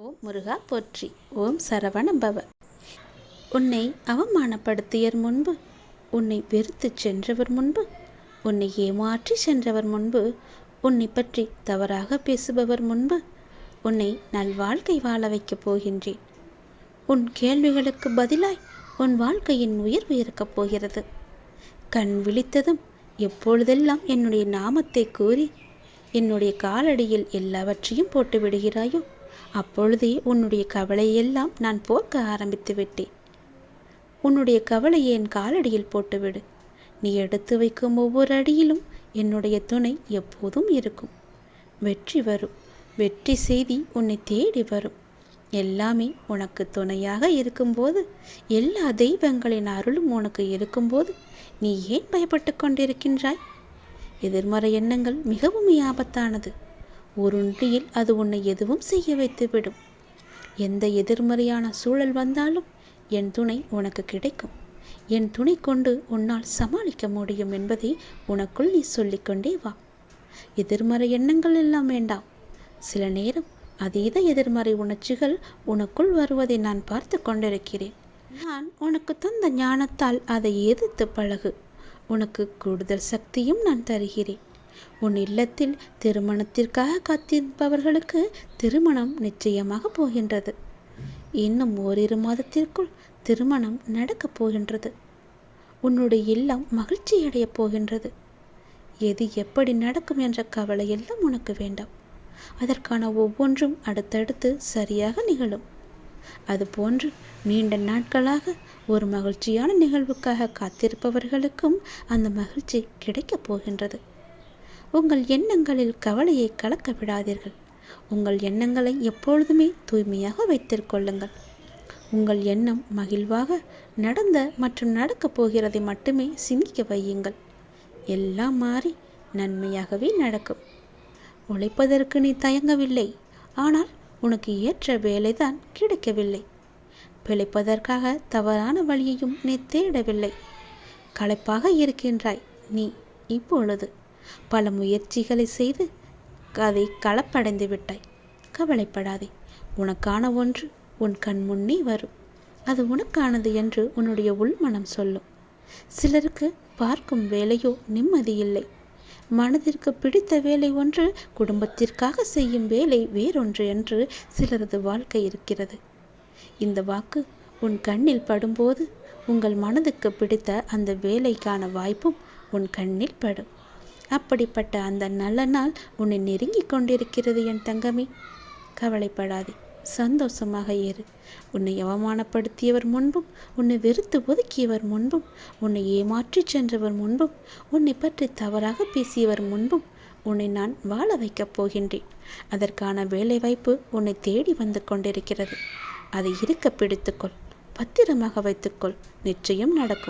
ஓம் முருகா போற்றி. ஓம் சரவணபவ. உன்னை அவமானப்படுத்தியர் முன்பு, உன்னை வெறுத்து சென்றவர் முன்பு, உன்னை ஏமாற்றி சென்றவர் முன்பு, உன்னை பற்றி தவறாக பேசுபவர் முன்பு உன்னை நல்வாழ்க்கை வாழ வைக்கப் போகின்றேன். உன் கேள்விகளுக்கு பதிலாய் உன் வாழ்க்கையின் உயர்வு இருக்கப் போகிறது. கண் விழித்ததும் எப்பொழுதெல்லாம் என்னுடைய நாமத்தை கூறி என்னுடைய காலடியில் எல்லாவற்றையும் போட்டு விடுகிறாயோ, அப்பொழுதே உன்னுடைய கவலையெல்லாம் நான் போக்க ஆரம்பித்து விட்டேன். உன்னுடைய கவலையை என் காலடியில் போட்டுவிடு. நீ எடுத்து வைக்கும் ஒவ்வொரு அடியிலும் என்னுடைய துணை எப்போதும் இருக்கும். வெற்றி வரும். வெற்றி செய்தி உன்னை தேடி வரும். எல்லாமே உனக்கு துணையாக இருக்கும்போது, எல்லா தெய்வங்களின் அருளும் உனக்கு இருக்கும்போது நீ ஏன் பயப்பட்டு கொண்டிருக்கின்றாய்? எதிர்மறை எண்ணங்கள் மிகவும் ஆபத்தானது. ஒரு நொடியில் அது உன்னை எதுவும் செய்ய வைத்துவிடும். எந்த எதிர்மறையான சூழல் வந்தாலும் என் துணை உனக்கு கிடைக்கும். என் துணை கொண்டு உன்னால் சமாளிக்க முடியும் என்பதை உனக்குள் நீ சொல்லிக்கொண்டே வா. எதிர்மறை எண்ணங்கள் எல்லாம் வேண்டாம். சில நேரம் அதீத எதிர்மறை உணர்ச்சிகள் உனக்குள் வருவதை நான் பார்த்து கொண்டிருக்கிறேன். நான் உனக்கு தந்த ஞானத்தால் அதை எதிர்த்து பழகு. உனக்கு கூடுதல் சக்தியும் நான் தருகிறேன். உன் இல்லத்தில் திருமணத்திற்காக காத்திருப்பவர்களுக்கு திருமணம் நிச்சயமாக போகின்றது. இன்னும் ஓரிரு மாதத்திற்குள் திருமணம் நடக்கப் போகின்றது. உன்னுடைய இல்லம் மகிழ்ச்சி அடையப் போகின்றது. எது எப்படி நடக்கும் என்ற கவலை எல்லாம் உனக்கு வேண்டாம். அதற்கான ஒவ்வொன்றும் அடுத்தடுத்து சரியாக நிகழும். அதுபோன்று நீண்ட நாட்களாக ஒரு மகிழ்ச்சியான நிகழ்வுக்காக காத்திருப்பவர்களுக்கும் அந்த மகிழ்ச்சி கிடைக்கப் போகின்றது. உங்கள் எண்ணங்களில் கவலையை கலக்க விடாதீர்கள். உங்கள் எண்ணங்களை எப்பொழுதுமே தூய்மையாக வைத்திருக்கொள்ளுங்கள். உங்கள் எண்ணம் மகிழ்வாக நடந்த மற்றும் நடக்கப் போகிறதை மட்டுமே சிந்திக்க வையுங்கள். எல்லாம் மாறி நன்மையாகவே நடக்கும். உழைப்பதற்கு நீ தயங்கவில்லை. ஆனால் உனக்கு ஏற்ற வேலைதான் கிடைக்கவில்லை. பிழைப்பதற்காக தவறான வழியையும் நீ தேடவில்லை. களைப்பாக இருக்கின்றாய். நீ இப்பொழுது பல முயற்சிகளை செய்து அதை களப்படைந்து விட்டாய். கவலைப்படாதே. உனக்கான ஒன்று உன் கண் முன்னே வரும். அது உனக்கானது என்று உன்னுடைய உள்மனம் சொல்லும். சிலருக்கு பார்க்கும் வேலையோ நிம்மதியில்லை. மனதிற்கு பிடித்த வேலை ஒன்று, குடும்பத்திற்காக செய்யும் வேலை வேறொன்று என்று சிலரது வாழ்க்கை இருக்கிறது. இந்த வாக்கு உன் கண்ணில் படும்போது உங்கள் மனதுக்கு பிடித்த அந்த வேலைக்கான வாய்ப்பும் உன் கண்ணில் படும். அப்படிப்பட்ட அந்த நல்ல நாள் உன்னை நெருங்கி கொண்டிருக்கிறது என் தங்கமே. கவலைப்படாதே. சந்தோஷமாக இரு. உன்னை அவமானப்படுத்தியவர் முன்பும், உன்னை வெறுத்து ஒதுக்கியவர் முன்பும், உன்னை ஏமாற்றி சென்றவர் முன்பும், உன்னை பற்றி தவறாக பேசியவர் முன்பும் உன்னை நான் வாழ வைக்கப் போகின்றேன். அதற்கான வேலை வாய்ப்பு உன்னை தேடி வந்து கொண்டிருக்கிறது. அதை இருக்க பிடித்துக்கொள். பத்திரமாக வைத்துக்கொள். நிச்சயம் நடக்கும்.